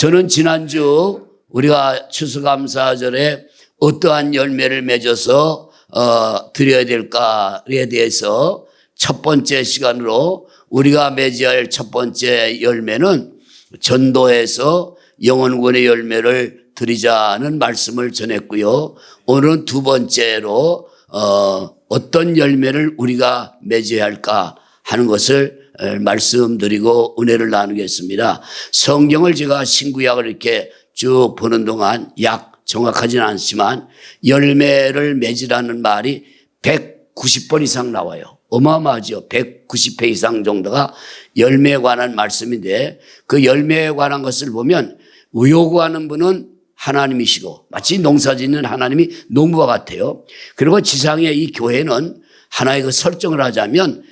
저는 지난주 우리가 추수감사절에 어떠한 열매를 맺어서 드려야 될까에 대해서 첫 번째 시간으로 우리가 맺어야 할 첫 번째 열매는 전도해서 영혼구원의 열매를 드리자는 말씀을 전했고요. 오늘은 두 번째로 어떤 열매를 우리가 맺어야 할까 하는 것을 말씀드리고 은혜를 나누겠습니다. 성경을 제가 신구약을 이렇게 쭉 보는 동안 약 정확하지는 않지만 열매를 맺으라는 말이 190번 이상 나와요. 어마어마하죠. 190회 이상 정도가 열매에 관한 말씀인데 그 열매에 관한 것을 보면 요구하는 분은 하나님이시고 마치 농사 짓는 하나님이 농부와 같아요. 그리고 지상의 이 교회는 하나의 그 설정을 하자면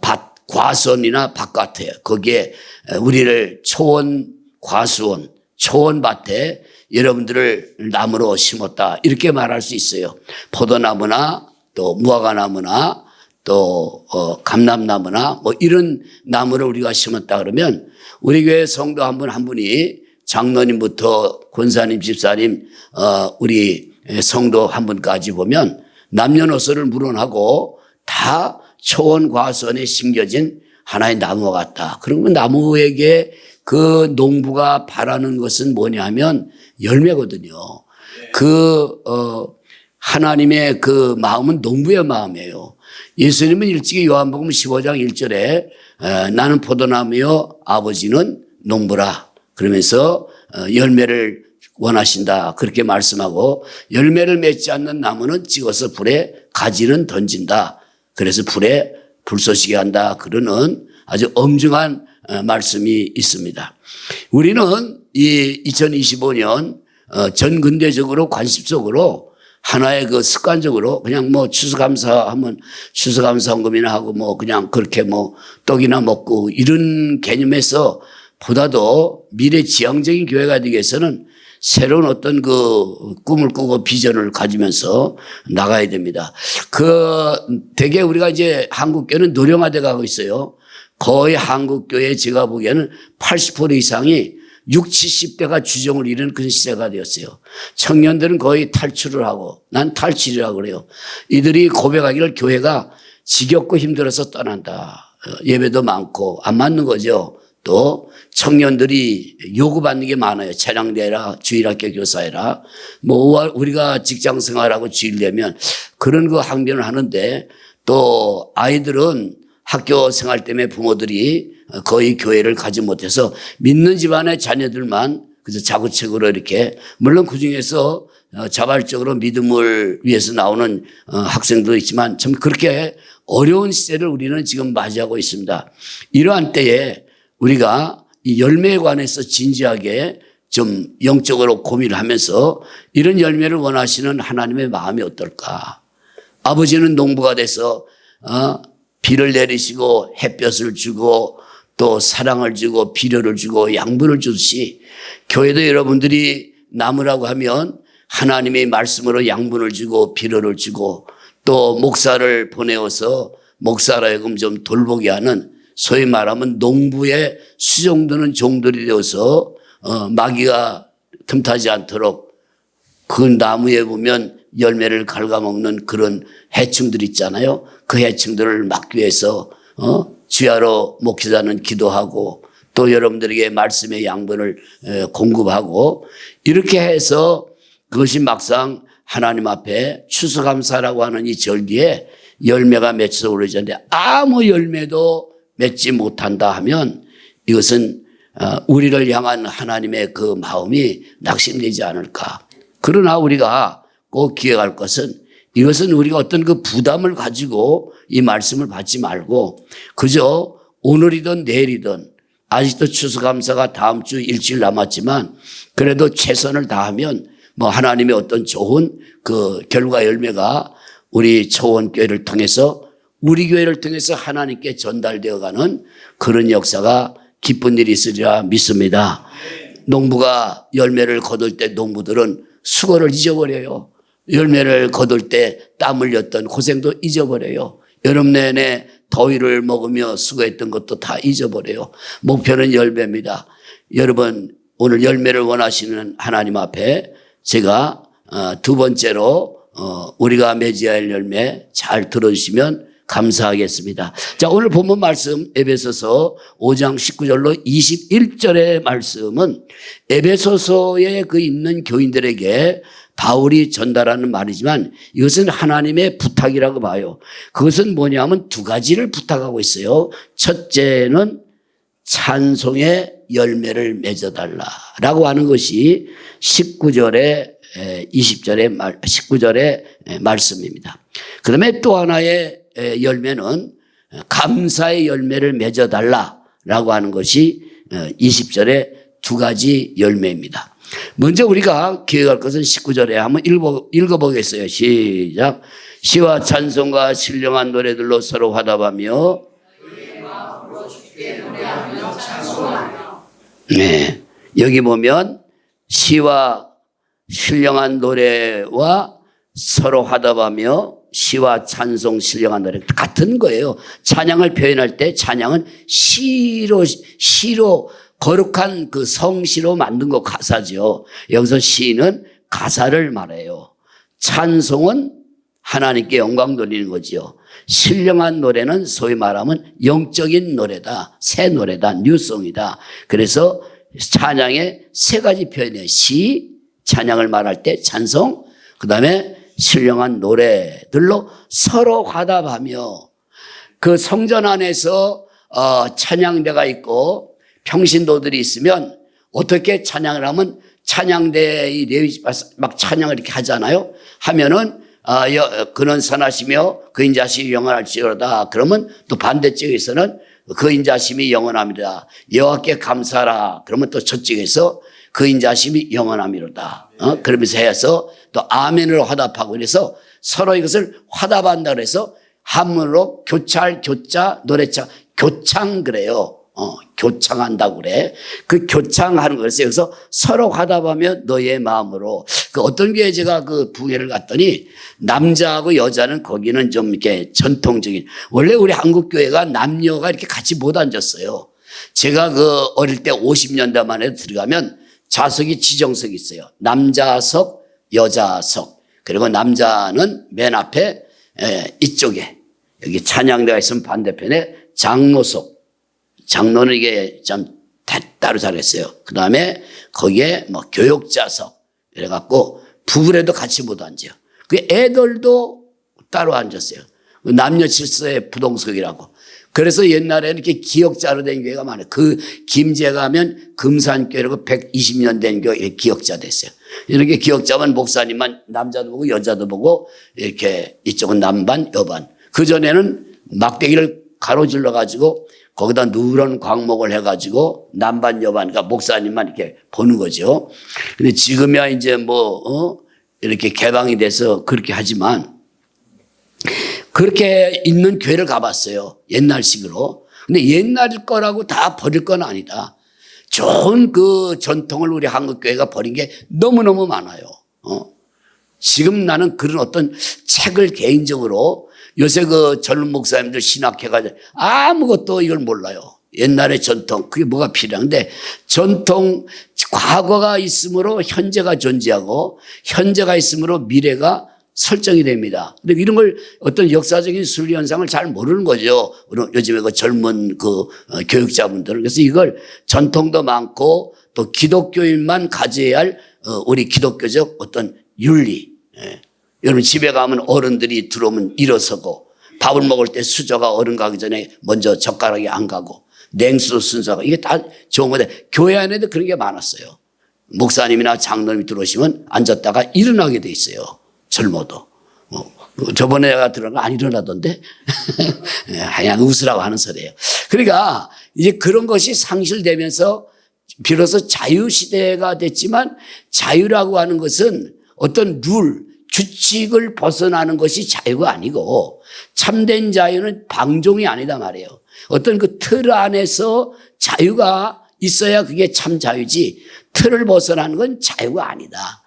밭, 과수원이나 밭 같아요. 거기에 우리를 초원 과수원, 초원밭에 여러분들을 나무로 심었다 이렇게 말할 수 있어요. 포도나무나 또 무화과나무나 또 감람나무나 뭐 이런 나무를 우리가 심었다 그러면 우리 교회 성도 한 분 한 분이 장로님부터 권사님, 집사님, 우리 성도 한 분까지 보면 남녀노소를 물어나고 다 초원 과수원에 심겨진 하나의 나무와 같다. 그러면 나무에게 그 농부가 바라는 것은 뭐냐 하면 열매거든요. 하나님의 그 마음은 농부의 마음이에요. 예수님은 일찍이 요한복음 15장 1절에 나는 포도나무요 아버지는 농부라 그러면서 열매를 원하신다 그렇게 말씀하고 열매를 맺지 않는 나무는 찍어서 불에 가지는 던진다. 그래서 불에 불쏘시게 한다. 그러는 아주 엄중한 말씀이 있습니다. 우리는 이 2025년 전 근대적으로 관습적으로 하나의 그 습관적으로 그냥 뭐 추수감사하면 추수감사헌금이나 하고 뭐 그냥 그렇게 뭐 떡이나 먹고 이런 개념에서 보다도 미래지향적인 교회가 되기 위해서는 새로운 어떤 그 꿈을 꾸고 비전을 가지면서 나가야 됩니다. 되게 우리가 이제 한국교회는 노령화돼 가고 있어요. 거의 한국교회 제가 보기에는 80% 이상이 60, 70대가 주정을 이루는 그런 시대가 되었어요. 청년들은 거의 탈출을 하고 난 탈출이라고 그래요. 이들이 고백하기를 교회가 지겹고 힘들어서 떠난다. 예배도 많고 안 맞는 거죠. 또 청년들이 요구받는 게 많아요. 찬양대라, 주일학교 교사해라. 뭐 우리가 직장 생활하고 주일 되면 그런 거 항변을 하는데 또 아이들은 학교 생활 때문에 부모들이 거의 교회를 가지 못해서 믿는 집안의 자녀들만 그래서 자구책으로 이렇게 물론 그중에서 자발적으로 믿음을 위해서 나오는 학생도 있지만 참 그렇게 어려운 시대를 우리는 지금 맞이하고 있습니다. 이러한 때에 우리가 이 열매에 관해서 진지하게 좀 영적으로 고민을 하면서 이런 열매를 원하시는 하나님의 마음이 어떨까? 아버지는 농부가 돼서 비를 내리시고 햇볕을 주고 또 사랑을 주고 비료를 주고 양분을 주듯이 교회도 여러분들이 나무라고 하면 하나님의 말씀으로 양분을 주고 비료를 주고 또 목사를 보내어서 목사라 하여금 좀 돌보게 하는 소위 말하면 농부의 수종드는 종들이 되어서 마귀가 틈타지 않도록 그 나무에 보면 열매를 갉아먹는 그런 해충들 있잖아요. 그 해충들을 막기 위해서 주야로 목회자는 기도하고 또 여러분들에게 말씀의 양분을 공급하고 이렇게 해서 그것이 막상 하나님 앞에 추수감사라고 하는 이 절기에 열매가 맺혀서 오르지 않는데 아무 열매도 맺지 못한다 하면 이것은 우리를 향한 하나님의 그 마음이 낙심되지 않을까. 그러나 우리가 꼭 기억할 것은 이것은 우리가 어떤 그 부담을 가지고 이 말씀을 받지 말고 그저 오늘이든 내일이든 아직도 추수감사가 다음 주 일주일 남았지만 그래도 최선을 다하면 뭐 하나님의 어떤 좋은 그 결과 열매가 우리 초원교회를 통해서 우리 교회를 통해서 하나님께 전달되어 가는 그런 역사가 기쁜 일이 있으리라 믿습니다. 농부가 열매를 거둘 때 농부들은 수고를 잊어버려요. 열매를 거둘 때 땀 흘렸던 고생도 잊어버려요. 여름 내내 더위를 먹으며 수고했던 것도 다 잊어버려요. 목표는 열매입니다. 여러분 오늘 열매를 원하시는 하나님 앞에 제가 두 번째로 우리가 맺어야 할 열매 잘 들어주시면 감사하겠습니다. 자, 오늘 본문 말씀 에베소서 5장 19절로 21절의 말씀은 에베소서에 그 있는 교인들에게 바울이 전달하는 말이지만 이것은 하나님의 부탁이라고 봐요. 그것은 뭐냐면 두 가지를 부탁하고 있어요. 첫째는 찬송의 열매를 맺어달라라고 하는 것이 19절의 19절의 말씀입니다. 그 다음에 또 하나의 열매는 감사의 열매를 맺어달라라고 하는 것이 20절의 두 가지 열매입니다. 먼저 우리가 기억할 것은 19절에 한번 읽어보겠어요. 시작. 시와 찬송과 신령한 노래들로 서로 화답하며 네, 여기 보면 시와 신령한 노래와 서로 화답하며 시와 찬송 신령한 노래 같은 거예요. 찬양을 표현할 때 찬양은 시로 거룩한 그 성시로 만든 거 가사죠. 여기서 시는 가사를 말해요. 찬송은 하나님께 영광 돌리는 거지요. 신령한 노래는 소위 말하면 영적인 노래다, 새 노래다, 뉴송이다. 그래서 찬양의 세 가지 표현이에요. 시, 찬양을 말할 때 찬송, 그 다음에 신령한 노래들로 서로 화답하며 그 성전 안에서 찬양대가 있고 평신도들이 있으면 어떻게 찬양을 하면 찬양대의 레위지 막 찬양을 이렇게 하잖아요. 하면은 그는 선하시며 그 인자심이 영원할지어다. 그러면 또 반대쪽에서는 그 인자심이 영원합니다. 여호와께 감사하라. 그러면 또 저쪽에서 그 인자심이 영원함이로다. 그러면서 해서 또 아멘으로 화답하고 그래서 서로 이것을 화답한다 그래서 한문으로 교찰, 교자, 노래자, 교창 그래요. 교창한다고 그래. 그 교창하는 거였어요. 그래서 서로 화답하며 너의 마음으로. 그 어떤 교회 제가 그 부회를 갔더니 남자하고 여자는 거기는 좀 이렇게 전통적인. 원래 우리 한국교회가 남녀가 이렇게 같이 못 앉았어요. 제가 그 어릴 때 50년대 만에 들어가면 좌석이 지정석이 있어요. 남자석, 여자석. 그리고 남자는 맨 앞에 이쪽에 여기 찬양대가 있으면 반대편에 장로석. 장로는 이게 참 따로 잘했어요. 그 다음에 거기에 뭐 교육자석 이래갖고 부부래도 같이 못 앉아요. 그 애들도 따로 앉았어요. 남녀 질서의 부동석이라고. 그래서 옛날에는 이렇게 기역자로 된 교회가 많아요. 그 김제 가면 금산교회라고 120년 된 교회 기역자 됐어요. 이렇게 기역자면 목사님만 남자도 보고 여자도 보고 이렇게 이쪽은 남반 여반. 그전에는 막대기를 가로질러 가지고 거기다 누런 광목을 해가지고 남반 여반, 그러니까 목사님만 이렇게 보는 거죠. 근데 지금이야 이제 이렇게 개방이 돼서 그렇게 하지만 그렇게 있는 교회를 가봤어요. 옛날식으로. 근데 옛날 거라고 다 버릴 건 아니다. 좋은 그 전통을 우리 한국교회가 버린 게 너무너무 많아요. 지금 나는 그런 어떤 책을 개인적으로 요새 그 젊은 목사님들 신학해가지고 아무것도 이걸 몰라요. 옛날의 전통, 그게 뭐가 필요한데 전통, 과거가 있으므로 현재가 존재하고 현재가 있으므로 미래가 설정이 됩니다. 근데 이런 걸 어떤 역사적인 순리 현상을 잘 모르는 거죠. 요즘에 그 젊은 그 교육자분들은. 그래서 이걸 전통도 많고 또 기독교인만 가져야 할 우리 기독교적 어떤 윤리. 여러분 집에 가면 어른들이 들어오면 일어서고 밥을 먹을 때 수저가 어른 가기 전에 먼저 젓가락이 안 가고 냉수 순서가 이게 다 좋은 건데 교회 안에도 그런 게 많았어요. 목사님이나 장로님이 들어오시면 앉았다가 일어나게 돼 있어요. 젊어도. 저번에 내가 들은 거 안 일어나던데 그냥 웃으라고 하는 소리예요. 그러니까 이제 그런 것이 상실되면서 비로소 자유시대가 됐지만 자유라고 하는 것은 어떤 룰, 규칙을 벗어나는 것이 자유가 아니고 참된 자유는 방종이 아니다 말이에요. 어떤 그 틀 안에서 자유가 있어야 그게 참 자유지 틀을 벗어나는 건 자유가 아니다.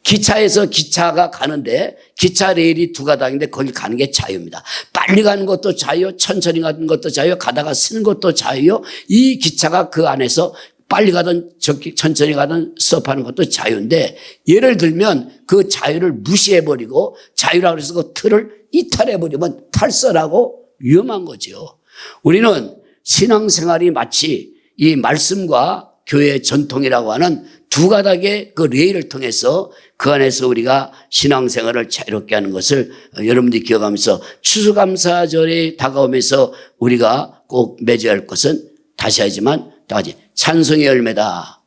기차에서 기차가 가는데 기차 레일이 두 가닥인데 거기 가는 게 자유입니다. 빨리 가는 것도 자유, 천천히 가는 것도 자유, 가다가 쓰는 것도 자유. 이 기차가 그 안에서 빨리 가든 천천히 가든 수업하는 것도 자유인데 예를 들면 그 자유를 무시해버리고 자유라고 해서 그 틀을 이탈해버리면 탈선하고 위험한 거죠. 우리는 신앙생활이 마치 이 말씀과 교회의 전통이라고 하는 두 가닥의 그 레일을 통해서 그 안에서 우리가 신앙생활을 자유롭게 하는 것을 여러분들이 기억하면서 추수감사절이 다가오면서 우리가 꼭 맺어야 할 것은 다시 하지만 다 같이 찬송의 열매다.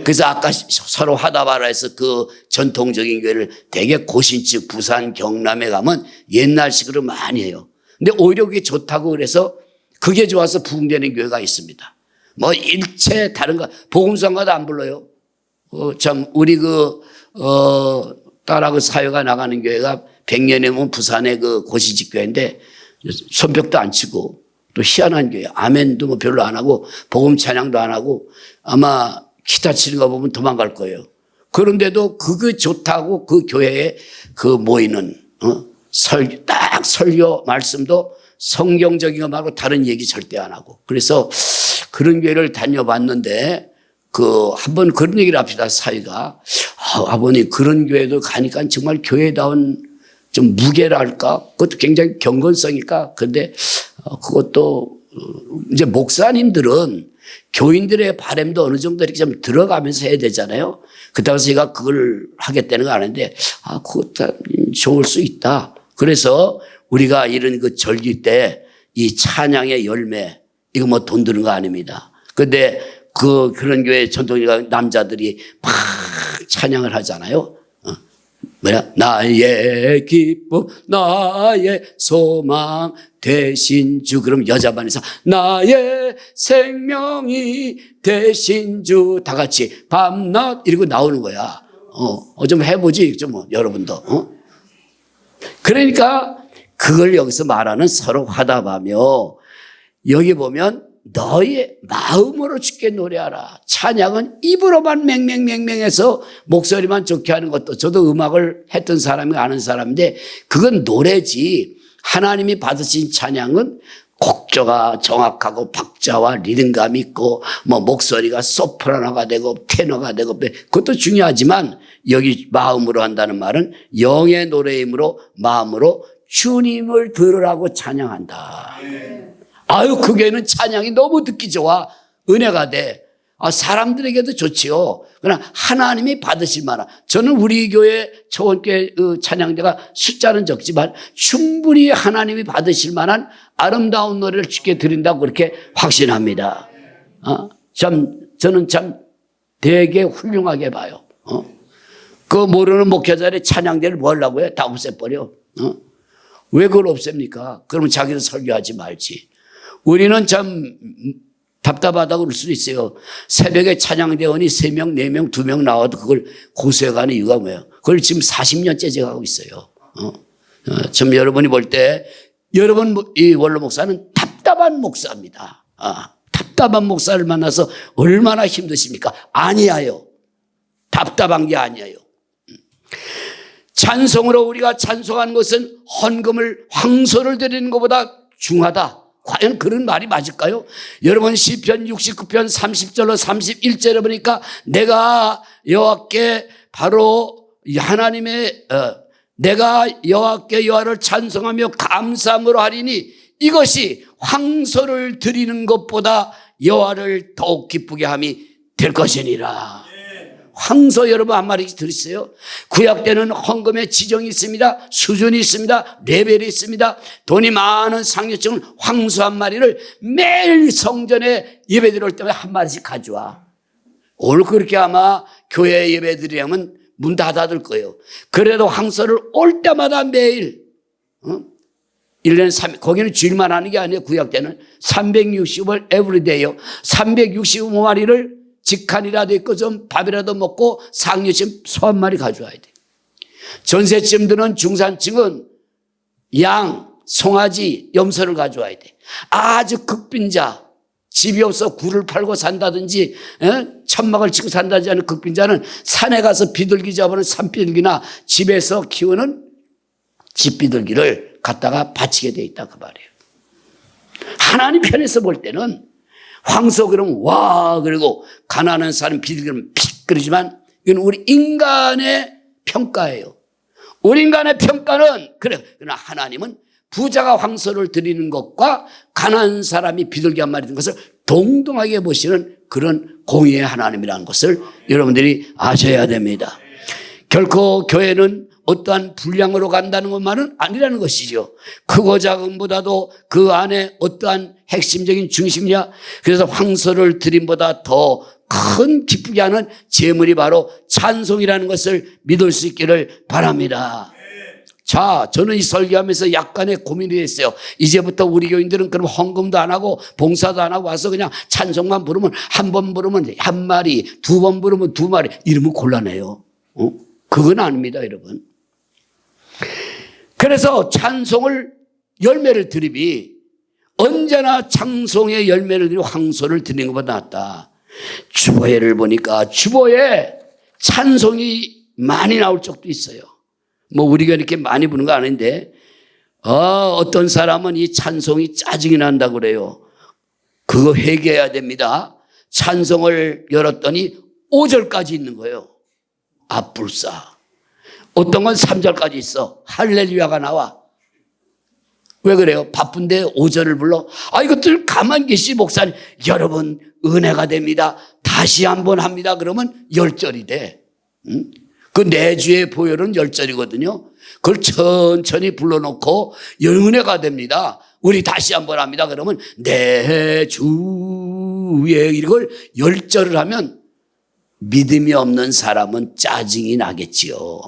그래서 아까 서로 하다바라에서 그 전통적인 교회를 되게 고신측 부산 경남에 가면 옛날식으로 많이 해요. 근데 오히려 그게 좋다고 그래서 그게 좋아서 부흥되는 교회가 있습니다. 뭐 일체 다른 거 복음성가도 안 불러요. 참 우리 딸하고 사회가 나가는 교회가 100년에 면 부산의 그 고시직 교회인데 손뼉도 안 치고 또 희한한 교회 아멘도 뭐 별로 안 하고 복음 찬양도 안 하고 아마 기타 치는 거 보면 도망갈 거예요. 그런데도 그게 좋다고 그 교회에 그 모이는 딱 설교 말씀도 성경적인 거 말고 다른 얘기 절대 안 하고 그래서 그런 교회를 다녀봤는데 한번 그런 얘기를 합시다. 사위가 아버님 그런 교회도 가니까 정말 교회다운 좀 무게랄까 그것도 굉장히 경건성일까 그런데 그것도 이제 목사님들은 교인들의 바람도 어느 정도 이렇게 좀 들어가면서 해야 되잖아요. 그렇다고 해서 제가 그걸 하겠다는 거 아닌데 그것도 좋을 수 있다. 그래서 우리가 이런 그 절기 때 이 찬양의 열매 이거 뭐 돈 드는 거 아닙니다. 그런데 그런 교회 전통이가 남자들이 막 찬양을 하잖아요. 나의 기쁨 나의 소망 되신 주 그럼 여자반에서 나의 생명이 되신 주 다 같이 밤낮 이러고 나오는 거야. 좀 해보지 좀 여러분도. 그러니까 그걸 여기서 말하는 서로 화답하며 여기 보면 너의 마음으로 주께 노래하라. 찬양은 입으로만 맹맹맹맹해서 목소리만 좋게 하는 것도 저도 음악을 했던 사람이 아는 사람인데 그건 노래지 하나님이 받으신 찬양은 곡조가 정확하고 박자와 리듬감이 있고 뭐 목소리가 소프라노가 되고 테너가 되고 그것도 중요하지만 여기 마음으로 한다는 말은 영의 노래이므로 마음으로 주님을 들으라고 찬양한다. 아유, 그게는 찬양이 너무 듣기 좋아. 은혜가 돼. 사람들에게도 좋지요. 그러나 하나님이 받으실 만한. 저는 우리 교회 초원교회 찬양대가 숫자는 적지만 충분히 하나님이 받으실 만한 아름다운 노래를 주께 드린다고 그렇게 확신합니다. 저는 참 되게 훌륭하게 봐요. 그 모르는 목회자들의 찬양대를 뭐 하려고 해? 다 없애버려. 왜 그걸 없앱니까? 그러면 자기는 설교하지 말지. 우리는 참 답답하다고 그럴 수도 있어요. 새벽에 찬양대원이 3명, 4명, 2명 나와도 그걸 고소해가는 이유가 뭐예요? 그걸 지금 40년째 제가 하고 있어요. 참 여러분이 볼 때 여러분 이 원로 목사는 답답한 목사입니다. 답답한 목사를 만나서 얼마나 힘드십니까? 아니에요. 답답한 게 아니에요. 찬송으로 우리가 찬송하는 것은 헌금을 황소를 드리는 것보다 중하다. 과연 그런 말이 맞을까요? 여러분 시편 69편 30절로 31절에 보니까 내가 여호와께 바로 하나님의 내가 여호와께 여호와를 찬송하며 감사함으로 하리니 이것이 황소를 드리는 것보다 여호와를 더욱 기쁘게 함이 될 것이니라. 황소 여러분 한 마리씩 들으세요. 구약 때는 헌금에 지정이 있습니다. 수준이 있습니다. 레벨이 있습니다. 돈이 많은 상류층은 황소 한 마리를 매일 성전에 예배 드릴 때마다 한 마리씩 가져와. 오늘 그렇게 아마 교회 예배 드리려면 문 닫아둘 거예요. 그래도 황소를 올 때마다 매일 1년에 거기는 주일만 하는 게 아니에요. 구약 때는 365일 에브리데이요. 365마리를 직한이라도 있고 좀 밥이라도 먹고 상류층 소 한 마리 가져와야 돼. 전세층들은 중산층은 양, 송아지, 염소를 가져와야 돼. 아주 극빈자, 집이 없어 굴을 팔고 산다든지 천막을 치고 산다든지 하는 극빈자는 산에 가서 비둘기 잡아는 산비둘기나 집에서 키우는 집비둘기를 갖다가 바치게 돼 있다 그 말이에요. 하나님 편에서 볼 때는 황소 그러면 와 그리고 가난한 사람 비둘기 그러면 픽 그러지만 이건 우리 인간의 평가예요. 우리 인간의 평가는 그래. 그러나 하나님은 부자가 황소를 드리는 것과 가난한 사람이 비둘기 한 마리 드리는 것을 동등하게 보시는 그런 공의의 하나님이라는 것을 여러분들이 아셔야 됩니다. 결코 교회는 어떠한 분량으로 간다는 것만은 아니라는 것이죠. 크고 작음보다도 그 안에 어떠한 핵심적인 중심이냐. 그래서 황소를 드림보다 더 큰 기쁘게 하는 제물이 바로 찬송이라는 것을 믿을 수 있기를 바랍니다. 자, 저는 이 설교하면서 약간의 고민이 됐어요. 이제부터 우리 교인들은 그럼 헌금도 안 하고 봉사도 안 하고 와서 그냥 찬송만 부르면 한 번 부르면 한 마리, 두 번 부르면 두 마리 이러면 곤란해요. 그건 아닙니다, 여러분. 그래서 찬송을 열매를 드리비 언제나 찬송의 열매를 드리고 황소를 드리는 것보다 낫다. 주보회를 보니까 주보에 찬송이 많이 나올 적도 있어요. 뭐 우리가 이렇게 많이 부르는 거 아닌데 어떤 사람은 이 찬송이 짜증이 난다고 그래요. 그거 회개해야 됩니다. 찬송을 열었더니 5절까지 있는 거예요. 앞불사. 어떤 건 3절까지 있어. 할렐루야가 나와. 왜 그래요? 바쁜데 5절을 불러? 이것들 가만히 계시 목사님. 여러분 은혜가 됩니다. 다시 한번 합니다. 그러면 10절이 돼. 그 내주의 보혈은 10절이거든요. 그걸 천천히 불러놓고 은혜가 됩니다. 우리 다시 한번 합니다. 그러면 내주의 이걸 10절을 하면 믿음이 없는 사람은 짜증이 나겠지요.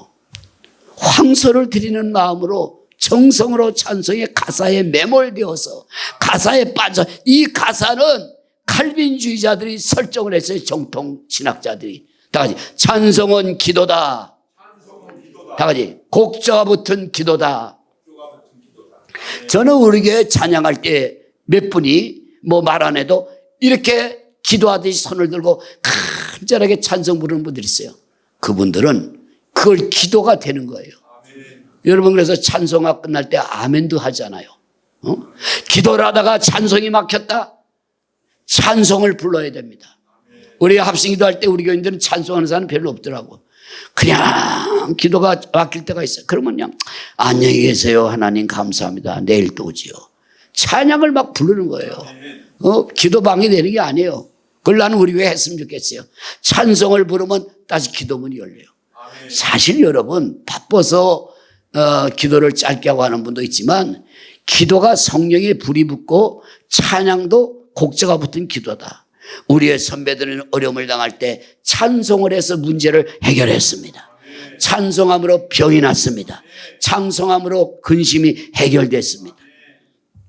황소를 드리는 마음으로 정성으로 찬송의 가사에 매몰되어서 가사에 빠져 이 가사는 칼빈주의자들이 설정을 했어요. 정통 신학자들이. 다 같이 찬송은 기도다. 다 같이 곡조가 붙은 기도다. 저는 우리 교회 찬양할 때 몇 분이 뭐 말 안 해도 이렇게 기도하듯이 손을 들고 간절하게 찬송 부르는 분들이 있어요. 그분들은 그걸 기도가 되는 거예요. 여러분 그래서 찬송가 끝날 때 아멘도 하잖아요. 기도를 하다가 찬송이 막혔다. 찬송을 불러야 됩니다. 우리 합심기도 할 때 우리 교인들은 찬송하는 사람 별로 없더라고. 그냥 기도가 막힐 때가 있어요. 그러면 그냥 안녕히 계세요. 하나님 감사합니다. 내일 또 오지요. 찬양을 막 부르는 거예요. 기도방이 되는 게 아니에요. 그걸 나는 우리 왜 했으면 좋겠어요. 찬송을 부르면 다시 기도문이 열려요. 사실 여러분 바빠서 기도를 짧게 하고 하는 분도 있지만 기도가 성령에 불이 붙고 찬양도 곡조가 붙은 기도다. 우리의 선배들은 어려움을 당할 때 찬송을 해서 문제를 해결했습니다. 찬송함으로 병이 났습니다. 찬송함으로 근심이 해결됐습니다.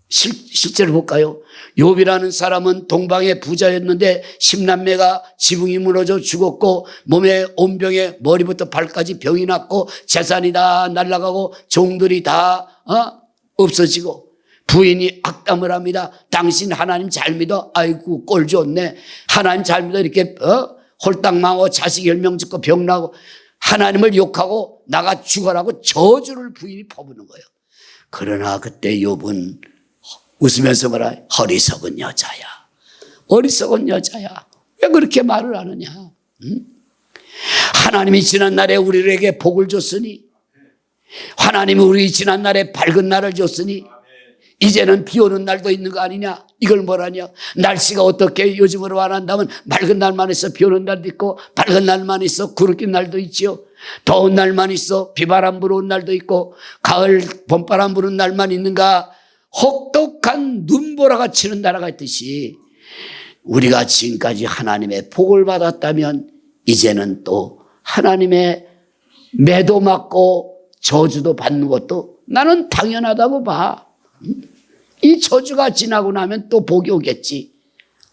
실제로 볼까요? 욥이라는 사람은 동방의 부자였는데 10남매가 지붕이 무너져 죽었고 몸에 온병에 머리부터 발까지 병이 났고 재산이 다 날아가고 종들이 다 없어지고 부인이 악담을 합니다. 당신 하나님 잘 믿어? 아이고 꼴 좋네. 하나님 잘 믿어? 이렇게 홀딱 망하고 자식 10명 짓고 병 나고 하나님을 욕하고 나가 죽어라고 저주를 부인이 퍼부는 거예요. 그러나 그때 욥은 웃으면서 뭐라? 어리석은 여자야. 어리석은 여자야. 왜 그렇게 말을 하느냐? 하나님이 지난날에 우리에게 복을 줬으니 하나님이 우리 지난날에 밝은 날을 줬으니 이제는 비 오는 날도 있는 거 아니냐? 이걸 뭐라냐? 날씨가 어떻게 요즘으로 말한다면 맑은 날만 있어 비 오는 날도 있고 밝은 날만 있어 구름 낀 날도 있지요. 더운 날만 있어 비바람 불어온 날도 있고 가을 봄바람 부는 날만 있는가? 혹독한 눈보라가 치는 나라가 있듯이 우리가 지금까지 하나님의 복을 받았다면 이제는 또 하나님의 매도 맞고 저주도 받는 것도 나는 당연하다고 봐. 이 저주가 지나고 나면 또 복이 오겠지.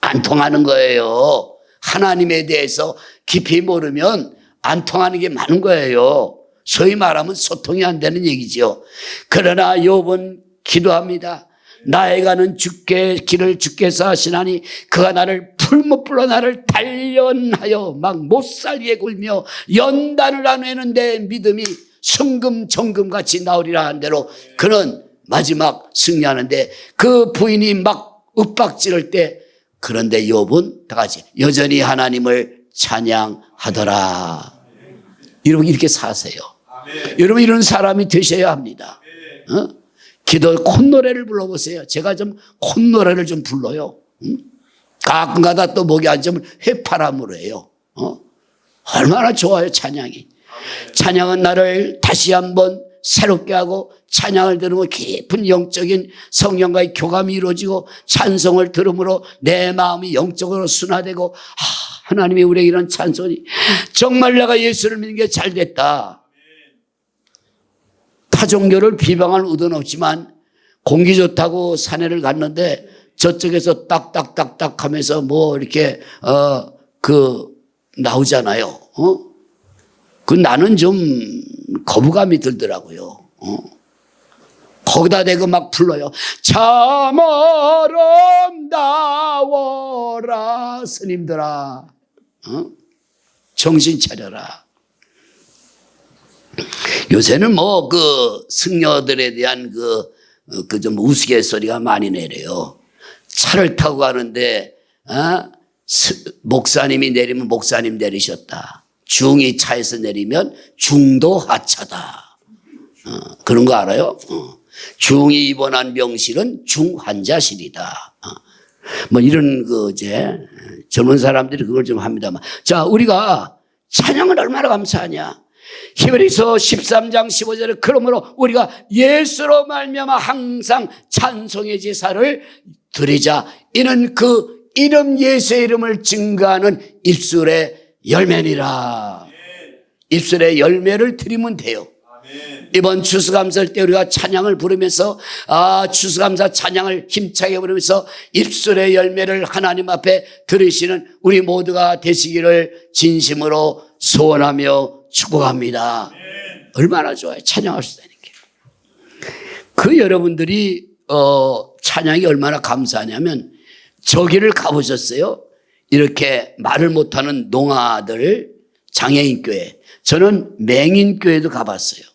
안 통하는 거예요. 하나님에 대해서 깊이 모르면 안 통하는 게 많은 거예요. 소위 말하면 소통이 안 되는 얘기죠. 그러나 욥은 기도합니다. 나에 가는 주께 길을 주께서 하시나니 그가 나를 풀무불로 나를 단련하여 막 못살게 굴며 연단을 나누는데 믿음이 순금 정금같이 나오리라 한 대로 그는 마지막 승리하는데 그 부인이 막 윽박 지를 때 그런데 욥은 다 같이 여전히 하나님을 찬양하더라. 이렇게 사세요. 여러분 이런 사람이 되셔야 합니다. 기도 콧노래를 불러보세요. 제가 좀 콧노래를 좀 불러요. 가끔가다 또 목이 안 좋으면 해파람으로 해요. 얼마나 좋아요 찬양이. 찬양은 나를 다시 한번 새롭게 하고 찬양을 들으면 깊은 영적인 성령과의 교감이 이루어지고 찬송을 들음으로 내 마음이 영적으로 순화되고 하나님이 우리에게 이런 찬송이 정말 내가 예수를 믿는 게 잘 됐다. 타 종교를 비방할 의도는 없지만 공기 좋다고 산에를 갔는데 저쪽에서 딱딱딱딱 하면서 뭐 이렇게 나오잖아요. 그 나는 좀 거부감이 들더라고요. 거기다 대고 막 불러요. 참 아름다워라 스님들아. 정신 차려라. 요새는 뭐 그 승려들에 대한 좀 우스갯소리가 많이 내려요. 차를 타고 가는데 목사님이 내리면 목사님 내리셨다. 중이 차에서 내리면 중도 하차다. 그런 거 알아요? 중이 입원한 병실은 중환자실이다. 뭐 이런 젊은 사람들이 그걸 좀 합니다만. 자, 우리가 찬양을 얼마나 감사하냐. 히브리서 13장 15절에 그러므로 우리가 예수로 말미암아 항상 찬송의 제사를 드리자. 이는 그 이름 예수의 이름을 증거하는 입술의 열매니라. 입술의 열매를 드리면 돼요. 이번 추수감사할 때 우리가 찬양을 부르면서 추수감사 찬양을 힘차게 부르면서 입술의 열매를 하나님 앞에 들으시는 우리 모두가 되시기를 진심으로 소원하며 축복합니다. 얼마나 좋아요. 찬양할 수 있다는 게. 그 여러분들이 찬양이 얼마나 감사하냐면 저기를 가보셨어요? 이렇게 말을 못하는 농아들 장애인교회. 저는 맹인교회도 가봤어요.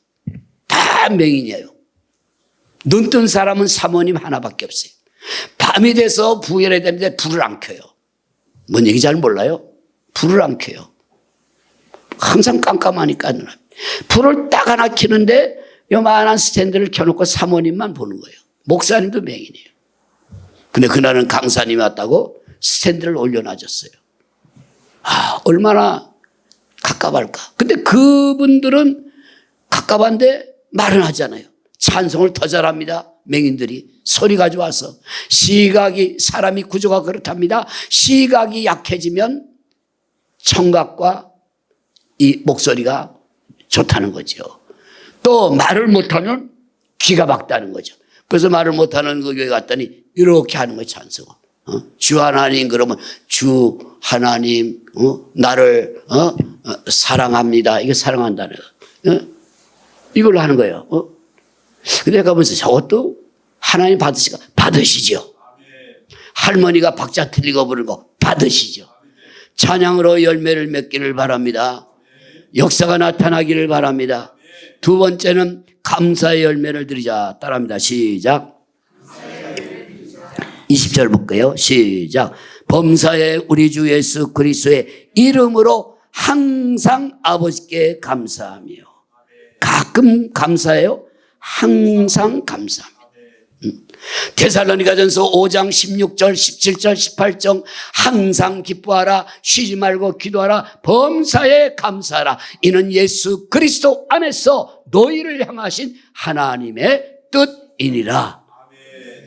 다 맹인이에요. 눈 뜬 사람은 사모님 하나밖에 없어요. 밤이 돼서 부열해야 되는데 불을 안 켜요. 뭔 얘기 잘 몰라요? 불을 안 켜요. 항상 깜깜하니까 불을 딱 하나 켜는데 요만한 스탠드를 켜놓고 사모님만 보는 거예요. 목사님도 맹인이에요. 근데 그날은 강사님이 왔다고 스탠드를 올려놔줬어요. 얼마나 갑갑할까. 근데 그분들은 갑갑한데 말은 하잖아요. 찬송을 더 잘합니다. 맹인들이 소리 가져와서. 사람이 구조가 그렇답니다. 시각이 약해지면 청각과 이 목소리가 좋다는 거죠. 또 말을 못하면 귀가 막다는 거죠. 그래서 말을 못하는 그 교회 갔더니 이렇게 하는 거예요. 찬송을. 주 하나님 그러면 주 하나님 나를 사랑합니다. 이게 사랑한다는 거. 이걸로 하는 거예요. 근데 내가 보면서 저것도 하나님 받으시죠. 할머니가 박자 틀리고 부르는 거 받으시죠. 찬양으로 열매를 맺기를 바랍니다. 역사가 나타나기를 바랍니다. 두 번째는 감사의 열매를 드리자. 따라합니다. 시작. 20절 볼게요. 시작. 범사에 우리 주 예수 그리스도의 이름으로 항상 아버지께 감사하며. 가끔 감사해요. 항상 감사합니다. 데살로니가전서 5장 16절 17절 18절 항상 기뻐하라 쉬지 말고 기도하라 범사에 감사하라 이는 예수 그리스도 안에서 너희를 향하신 하나님의 뜻이니라.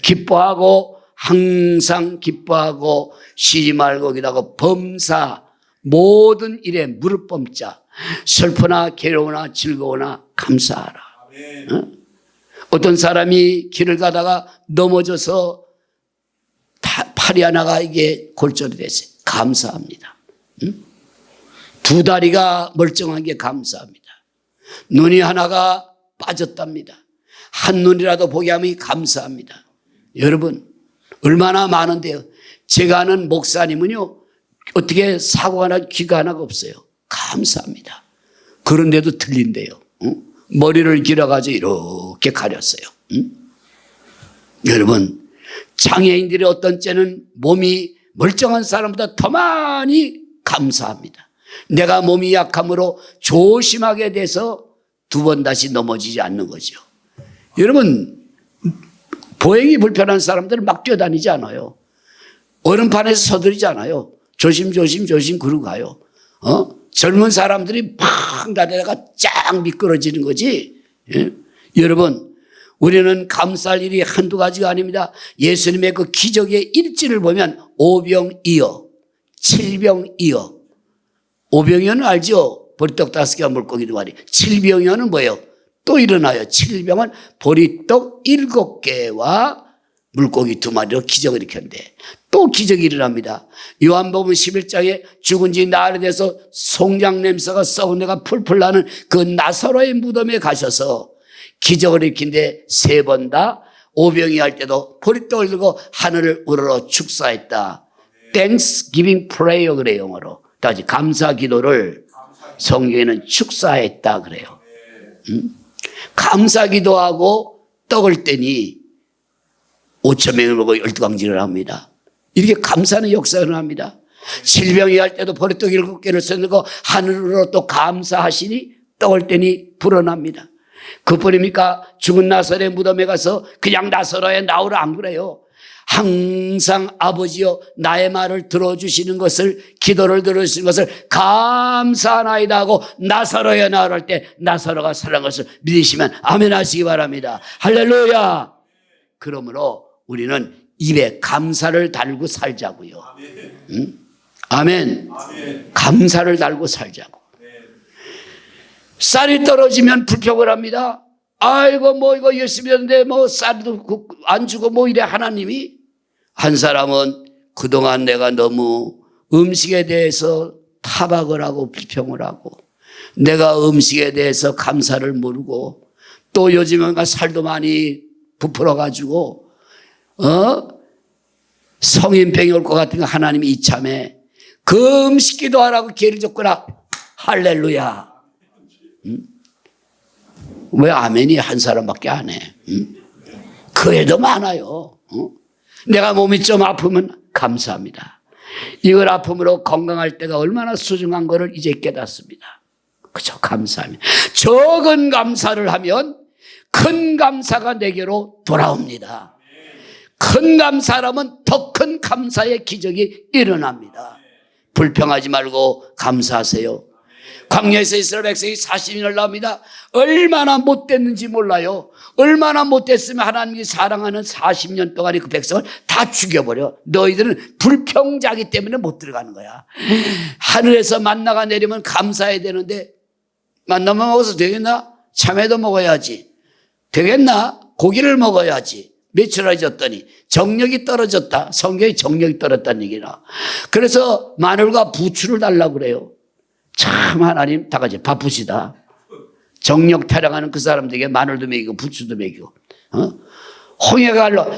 기뻐하고 항상 기뻐하고 쉬지 말고 기도하고 범사 모든 일에 무릎 꿇자. 슬프나 괴로우나 즐거우나 감사하라. 어떤 사람이 길을 가다가 넘어져서 팔이 하나가 이게 골절이 됐어요. 감사합니다. 두 다리가 멀쩡한 게 감사합니다. 눈이 하나가 빠졌답니다. 한 눈이라도 보게 하면 감사합니다. 여러분 얼마나 많은데요. 제가 아는 목사님은요 어떻게 사고가 나 귀가 하나가 없어요. 감사합니다. 그런데도 틀린대요. 머리를 길어가지고 이렇게 가렸어요. 여러분 장애인들이 어떤 때는 몸이 멀쩡한 사람보다 더 많이 감사합니다. 내가 몸이 약함으로 조심하게 돼서 두 번 다시 넘어지지 않는 거죠. 여러분, 보행이 불편한 사람들은 막 뛰어다니지 않아요. 얼음판에서 서두르지 않아요. 조심 그러고 가요. 젊은 사람들이 팍 나대다가 쫙 미끄러지는 거지. 예? 여러분, 우리는 감사할 일이 한두 가지가 아닙니다. 예수님의 그 기적의 일지를 보면 오병이어, 칠병이어. 오병이어는 알죠? 보리떡 5개와 물고기 2마리. 칠병이어는 뭐예요? 또 일어나요. 칠병은 보리떡 7개와 물고기 2마리로 기적을 일으켰는데 또 기적이 일어납니다. 요한복음 11장에 죽은 지 나흘이 돼서 송장 냄새가 썩은 데가 풀풀 나는 그 나사로의 무덤에 가셔서 기적을 일으킨데 3번 다 오병이 할 때도 보리떡을 들고 하늘을 우러러 축사했다. Thanksgiving prayer 그래요, 영어로. 다시 감사 기도를 성경에는 축사했다 그래요. 감사 기도하고 떡을 떼니 5,000명을 먹고 12광진을 합니다. 이렇게 감사하는 역사가 일어납니다. 질병이 할 때도 보리떡 7개를 써놓고 하늘으로 또 감사하시니 떡을 떼니 불어납니다. 그뿐입니까? 죽은 나사로의 무덤에 가서 그냥 나사로야 나오라 안 그래요. 항상 아버지여 나의 말을 들어주시는 것을, 기도를 들어주시는 것을 감사하나이다 하고 나사로야 나오라 할 때 나사로가 살아난 것을 믿으시면 아멘 하시기 바랍니다. 할렐루야. 그러므로 우리는 입에 감사를 달고 살자고요. 응? 아멘. 감사를 달고 살자고. 쌀이 떨어지면 불평을 합니다. 아이고 뭐 이거 열심히 했는데 뭐 쌀도 안 주고 뭐 이래. 하나님이 한 사람은 그동안 내가 너무 음식에 대해서 타박을 하고 불평을 하고 내가 음식에 대해서 감사를 모르고 또 요즘은 살도 많이 부풀어 가지고 성인병이 올 것 같은 거 하나님이 이참에 그 음식 기도하라고 기회를 줬구나. 할렐루야. 왜 아멘이 한 사람밖에 안 해? 그 애도 많아요. 내가 몸이 좀 아프면 감사합니다. 이걸 아픔으로 건강할 때가 얼마나 소중한 것을 이제 깨닫습니다. 그저 감사합니다. 적은 감사를 하면 큰 감사가 내게로 돌아옵니다. 큰 감사라면 더 큰 감사의 기적이 일어납니다. 불평하지 말고 감사하세요. 광야에서 이스라엘 백성이 40년을 나옵니다. 얼마나 못됐는지 몰라요. 얼마나 못됐으면 하나님이 사랑하는 40년 동안의 그 백성을 다 죽여버려. 너희들은 불평자기 때문에 못 들어가는 거야. 하늘에서 만나가 내리면 감사해야 되는데 만나만 먹어서 되겠나? 참외도 먹어야지. 되겠나? 고기를 먹어야지. 며칠 잊었더니 정력이 떨어졌다. 성경이 정력이 떨어졌다는 얘기나. 그래서 마늘과 부추를 달라고 그래요. 참 하나님 다 같이 바쁘시다. 정력 타령하는 그 사람들에게 마늘도 먹이고 부추도 먹이고. 홍해가 흘러.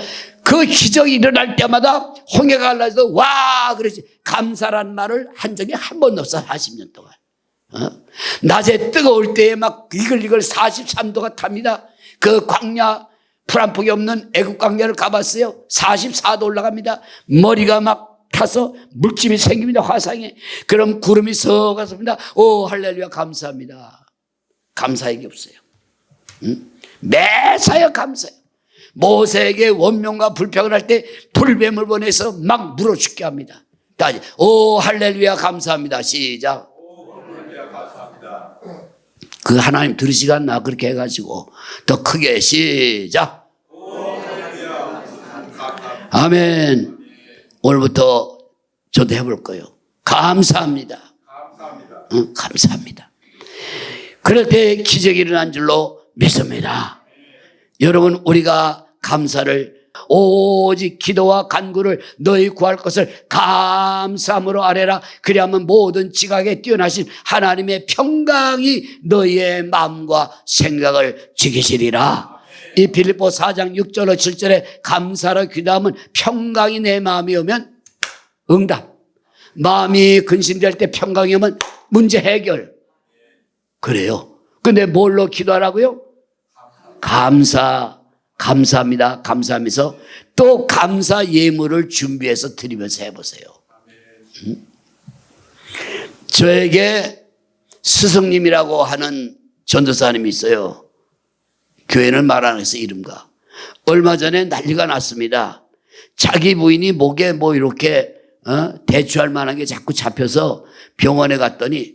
그 기적이 일어날 때마다 홍해가 흘러서 와 그러지. 감사란 말을 한 적이 한 번도 없어. 40년 동안. 낮에 뜨거울 때에 막 이글이글 43도가 탑니다. 그 광야 풀 한 폭이 없는 애국 광야를 가봤어요. 44도 올라갑니다. 머리가 막 타서 물집이 생깁니다. 화상에. 그럼 구름이 서갔습니다. 오 할렐루야 감사합니다. 감사하기 없어요. 매사에 감사해요. 모세에게 원명과 불평을 할 때 불뱀을 보내서 막 물어 죽게 합니다. 다시 오 할렐루야 감사합니다. 시작. 오 할렐루야 감사합니다. 그 하나님 들으시가 나 그렇게 해가지고 더 크게 시작. 오 할렐루야 감사합니다. 아멘. 오늘부터 저도 해볼 거예요. 감사합니다. 감사합니다. 감사합니다. 그럴 때 기적이 일어난 줄로 믿습니다. 여러분 우리가 감사를 오직 기도와 간구를 너희 구할 것을 감사함으로 아뢰라. 그리하면 모든 지각에 뛰어나신 하나님의 평강이 너희의 마음과 생각을 지키시리라. 이 빌립보 4장 6절로 7절에 감사로 기도하면 평강이 내 마음이 오면 응답. 마음이 근심될 때 평강이 오면 문제 해결. 그래요. 근데 뭘로 기도하라고요? 감사. 감사합니다. 감사하면서 또 감사 예물을 준비해서 드리면서 해보세요. 저에게 스승님이라고 하는 전도사님이 있어요. 교회는 말 안 해서 이름과. 얼마 전에 난리가 났습니다. 자기 부인이 목에 뭐 이렇게 대추할 만한 게 자꾸 잡혀서 병원에 갔더니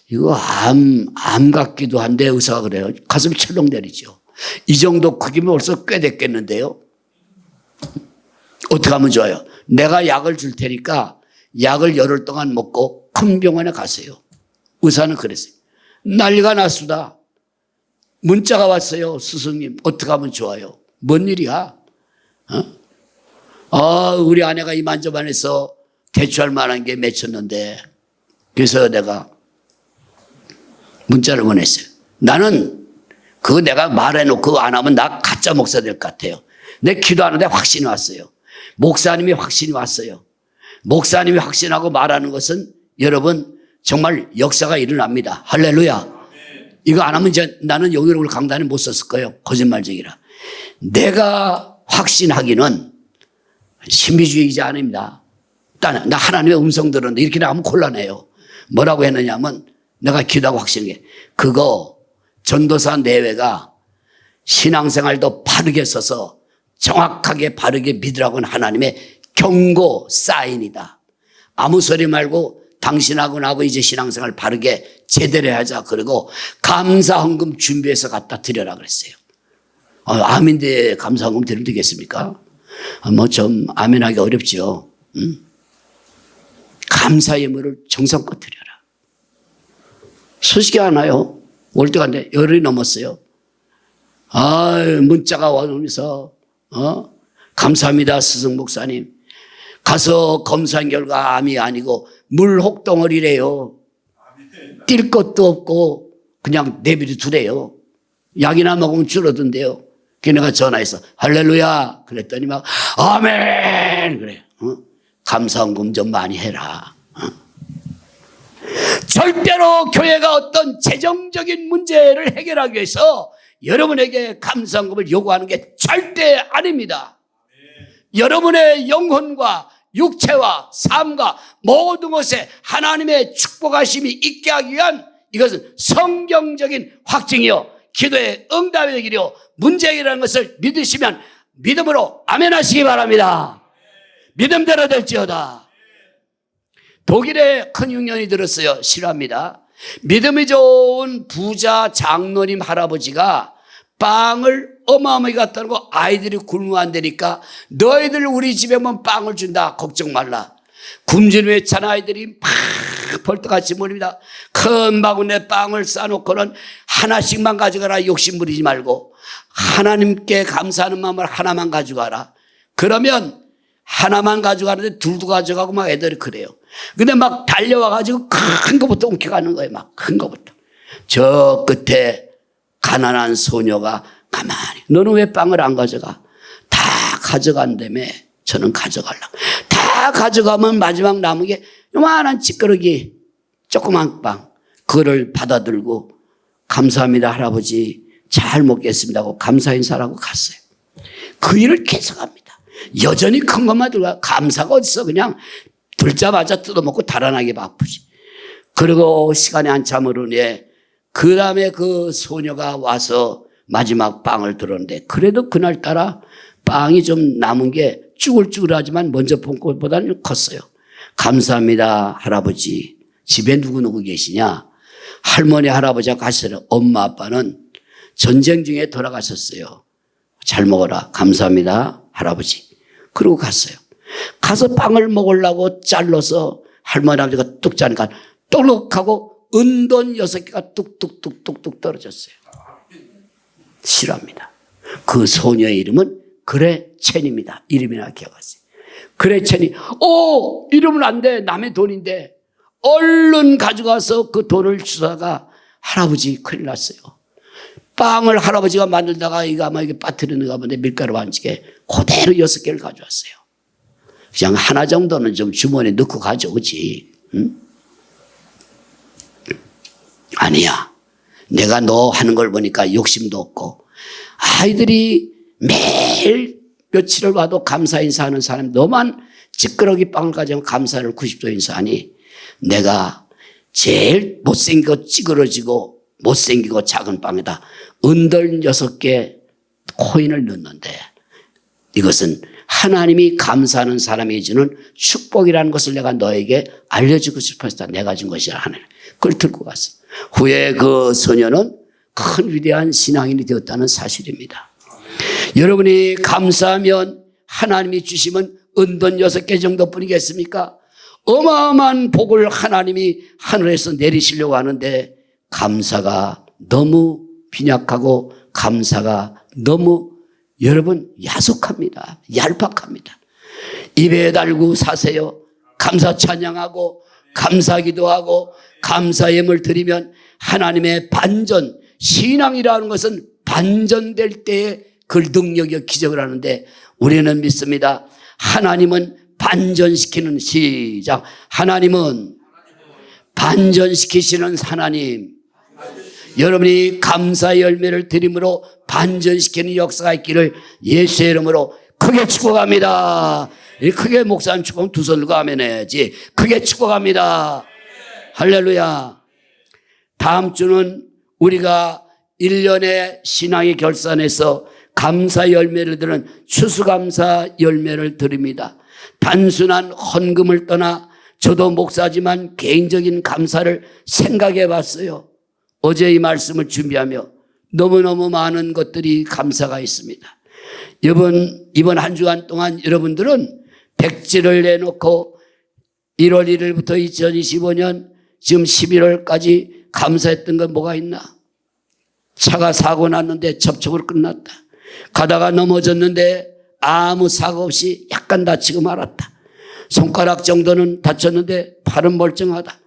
이거 암 같기도 한데 의사가 그래요. 가슴이 철렁대리죠. 이 정도 크기면 벌써 꽤 됐겠는데요. 어떻게 하면 좋아요? 내가 약을 줄 테니까 약을 열흘 동안 먹고 큰 병원에 가세요. 의사는 그랬어요. 난리가 났수다. 문자가 왔어요. 스승님 어떻게 하면 좋아요? 뭔 일이야? 우리 아내가 이만저만해서 대처할 만한 게 맺혔는데 그래서 내가 문자를 보냈어요. 나는 그거 내가 말해놓고 안 하면 나 가짜 목사 될 것 같아요. 내 기도하는데 확신이 왔어요. 목사님이 확신이 왔어요. 목사님이 확신하고 말하는 것은 여러분 정말 역사가 일어납니다. 할렐루야. 이거 안 하면 이제 나는 여기로 강단에 못 썼을 거예요. 거짓말쟁이라. 내가 확신하기는 신비주의자 아닙니다. 나 하나님의 음성 들었는데 이렇게 나가면 곤란해요. 뭐라고 했느냐면 내가 기도하고 확신해. 그거 전도사 내외가 신앙생활도 바르게 써서 정확하게 바르게 믿으라고는 하나님의 경고 사인이다. 아무 소리 말고 당신하고 나하고 이제 신앙생활 바르게 제대로 하자. 그리고 감사헌금 준비해서 갖다 드려라 그랬어요. 아멘데 감사헌금 드리면 되겠습니까? 뭐 좀 아멘하기 어렵죠. 감사 예물을 정성껏 드려라. 소식이 안 와요. 올 때가 안 돼. 열흘이 넘었어요. 문자가 와오면서 감사합니다 스승 목사님. 가서 검사한 결과 암이 아니고 물혹덩어리래요. 뛸 것도 없고 그냥 내버려 두래요. 약이나 먹으면 줄어든대요. 그래서 내가 전화해서 할렐루야 그랬더니 막 아멘 그래. 감사헌금 좀 많이 해라. 절대로 교회가 어떤 재정적인 문제를 해결하기 위해서 여러분에게 감사헌금을 요구하는 게 절대 아닙니다. 여러분의 영혼과 육체와 삶과 모든 것에 하나님의 축복하심이 있게 하기 위한 이것은 성경적인 확증이요 기도의 응답이 되기로 문제이라는 것을 믿으시면 믿음으로 아멘 하시기 바랍니다. 믿음대로 될지어다. 독일에 큰 흉년이 들었어요. 싫어합니다. 믿음이 좋은 부자 장로님 할아버지가 빵을 어마어마하게 갖다 놓고 아이들이 굶으면 안 되니까 너희들 우리 집에 오면 빵을 준다. 걱정 말라. 굶주린 후에 찬 아이들이 막 벌떡같이 모입니다. 큰 바구니에 빵을 싸놓고는 하나씩만 가져가라. 욕심 부리지 말고 하나님께 감사하는 마음을 하나만 가져가라. 그러면 하나만 가져가는데 둘도 가져가고 막 애들이 그래요. 근데 막 달려와가지고 큰 거부터 옮겨가는 거예요. 막 큰 거부터. 저 끝에 가난한 소녀가 가만히 너는 왜 빵을 안 가져가? 다 가져간다며. 저는 가져가려고. 다 가져가면 마지막 남은 게 요만한 찌끄러기 조그만 빵 그거를 받아들고 감사합니다 할아버지 잘 먹겠습니다 하고 감사 인사라고 갔어요. 그 일을 계속합니다. 여전히 큰 것만 들어가. 감사가 어딨어. 그냥 들자마자 뜯어먹고 달아나게 바쁘지. 그리고 시간이 한참 흐르니 그 다음에 그 소녀가 와서 마지막 빵을 들었는데 그래도 그날따라 빵이 좀 남은 게 쭈글쭈글하지만 먼저 본 것보다는 컸어요. 감사합니다 할아버지. 집에 누구누구 계시냐? 할머니 할아버지가 가셨어요. 엄마 아빠는 전쟁 중에 돌아가셨어요. 잘 먹어라. 감사합니다 할아버지. 그러고 갔어요. 가서 빵을 먹으려고 잘라서 할머니 아버지가 뚝 짜니까 똑똑하고 은돈 6개가 뚝뚝뚝뚝뚝 떨어졌어요. 싫어합니다. 그 소녀의 이름은 그레첸입니다. 이름이나 기억하세요. 그레첸이 이러면 안 돼. 남의 돈인데 얼른 가져가서 그 돈을 주다가 할아버지 큰일 났어요. 빵을 할아버지가 만들다가 이거 아마 이게 빠뜨리는가 본데 밀가루 반죽에 그대로 6개를 가져왔어요. 그냥 하나 정도는 좀 주머니에 넣고 가져오지. 응? 아니야. 내가 너 하는 걸 보니까 욕심도 없고 아이들이 매일 며칠을 와도 감사 인사하는 사람이 너만 찌끄러기 빵을 가지고 감사를 90도 인사하니 내가 제일 못생기고 찌그러지고 못생기고 작은 빵에다 은들 6개 코인을 넣는데 이것은 하나님이 감사하는 사람이 주는 축복이라는 것을 내가 너에게 알려주고 싶었다. 내가 준 것이라 하나님. 그걸 들고 갔어. 후에 그 소녀는 큰 위대한 신앙인이 되었다는 사실입니다. 여러분이 감사하면 하나님이 주시면 은돈 6개 정도뿐이겠습니까? 어마어마한 복을 하나님이 하늘에서 내리시려고 하는데 감사가 너무 빈약하고 감사가 너무 여러분 야속합니다. 얄팍합니다. 입에 달고 사세요. 감사 찬양하고 감사 기도하고 감사 예물 드리면 하나님의 반전, 신앙이라는 것은 반전될 때에 그 능력이 기적을 하는데 우리는 믿습니다. 하나님은 반전시키는 시작. 하나님은 반전시키시는 하나님. 여러분이 감사 열매를 드림으로 반전시키는 역사가 있기를 예수의 이름으로 크게 축복합니다. 크게 목사님 축복하면 두 손 들고 아멘 해야지. 크게 축복합니다. 할렐루야. 다음 주는 우리가 1년의 신앙의 결산에서 감사 열매를 드는 추수감사 열매를 드립니다. 단순한 헌금을 떠나 저도 목사지만 개인적인 감사를 생각해 봤어요. 어제 이 말씀을 준비하며 너무너무 많은 것들이 감사가 있습니다. 이번 한 주간 동안 여러분들은 백지를 내놓고 1월 1일부터 2025년 지금 11월까지 감사했던 건 뭐가 있나? 차가 사고 났는데 접촉으로 끝났다. 가다가 넘어졌는데 아무 사고 없이 약간 다치고 말았다. 손가락 정도는 다쳤는데 팔은 멀쩡하다.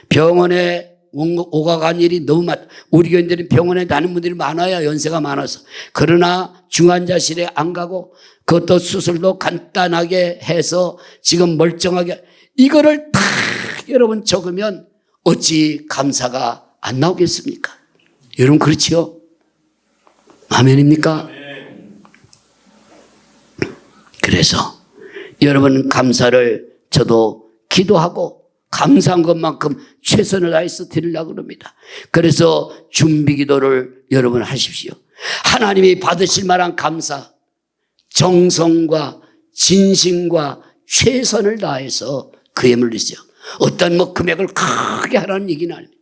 병원에 오가간 일이 너무 많다. 우리 교인들은 병원에 다니는 분들이 많아야 연세가 많아서. 그러나 중환자실에 안 가고 그것도 수술도 간단하게 해서 지금 멀쩡하게 이거를 다 여러분 적으면 어찌 감사가 안 나오겠습니까? 여러분 그렇지요? 아멘입니까? 그래서 여러분 감사를 저도 기도하고 감사한 것만큼 최선을 다해서 드리려고 합니다. 그래서 준비 기도를 여러분 하십시오. 하나님이 받으실 만한 감사, 정성과 진심과 최선을 다해서 그 예물을 드리세요. 어떤 금액을 크게 하라는 얘기는 아닙니다.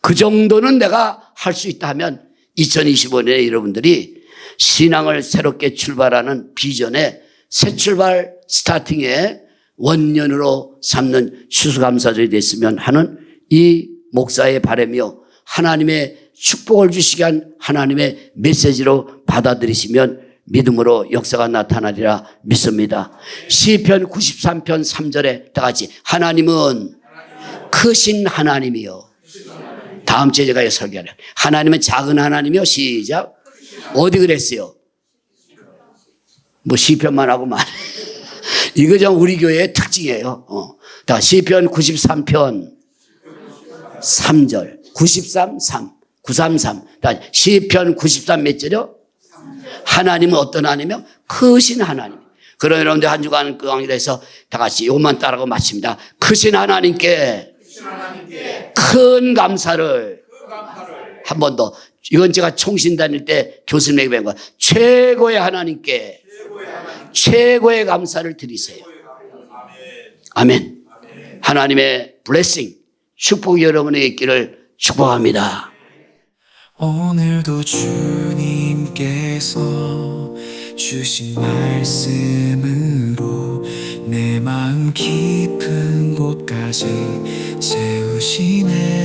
그 정도는 내가 할 수 있다 하면 2025년에 여러분들이 신앙을 새롭게 출발하는 비전에 새 출발 스타팅에 원년으로 삼는 추수감사절이 됐으면 하는 이 목사의 바람이요. 하나님의 축복을 주시게 한 하나님의 메시지로 받아들이시면 믿음으로 역사가 나타나리라 믿습니다. 시편 93편 3절에 다 같이 하나님은 크신 하나님이요. 다음 주에 제가 설교하려. 하나님은 작은 하나님이요. 시작. 어디 그랬어요? 뭐 시편만 하고 말해. 이거 좀 우리 교회의 특징이에요. 자, 시편 93편 3절. 93, 3. 933. 자, 시편 93 몇 절이요? 하나님은 어떤 하나님이요? 크신 하나님. 그럼 여러분들 한 주간 그 강의에서 다 같이 이것만 따라고 마칩니다. 크신 하나님께 큰 감사를 한 번 더. 이건 제가 총신 다닐 때 교수님에게 배운 거야. 최고의 하나님께 최고의 감사를 드리세요. 아멘. 하나님의 블레싱, 축복이 여러분에게 있기를 축복합니다. 오늘도 주님께서 주신 말씀으로 내 마음 깊은 곳까지 세우시네.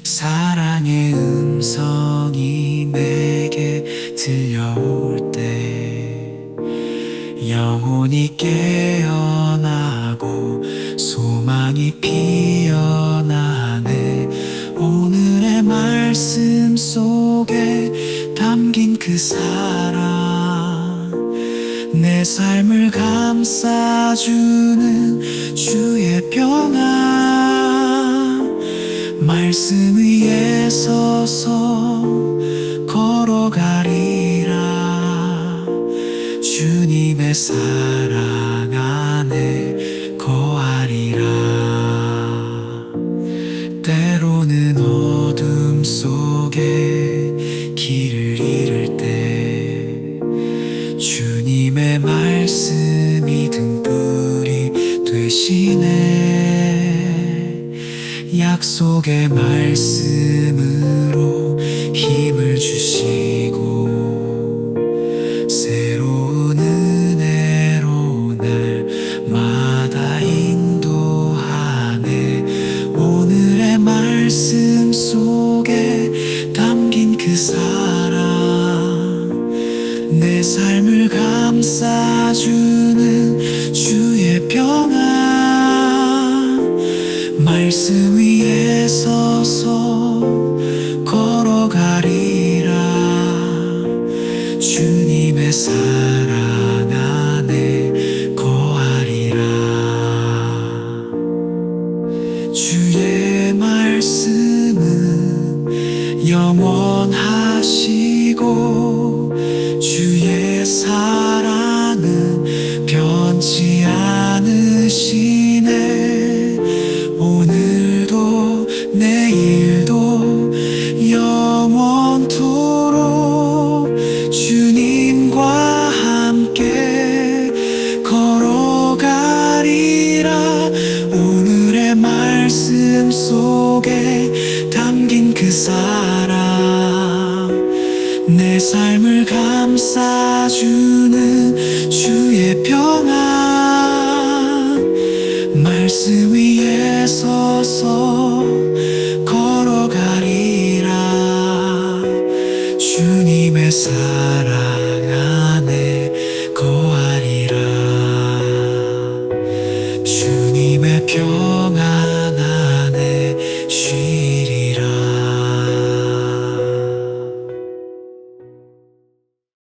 사랑의 음성이 내게 들려올 때 영혼이 깨어나고 소망이 피어나네. 오늘의 말씀 속에 담긴 그 사랑, 내 삶을 감싸주는 주의 평안, 말씀 위에 서서 걸어가리라. 주님의 사랑 안에 거하리라. 때로는 어둠 속에 길을 잃을 때 주님의 말씀이 등불이 되시네. 약속의 말씀으로 힘을 주시고 새로운 은혜로 날마다 인도하네. 오늘의 말씀 속에 담긴 그 사랑, 내 삶을 감싸주는 주의 평안. 말씀 위에 서서 걸어가리라. 주님의 사랑 안에 거하리라. 주의 말씀은 영원하시고 주의 사랑은 변치 않으시네. 오늘도 내일도 영원토록 주님과 함께 걸어가리라. 오늘의 말씀 속에 담긴 그 사랑, 내 삶을 감싸주는 주의 평안. 말씀 위에 서서 걸어가리라. 주님의 사랑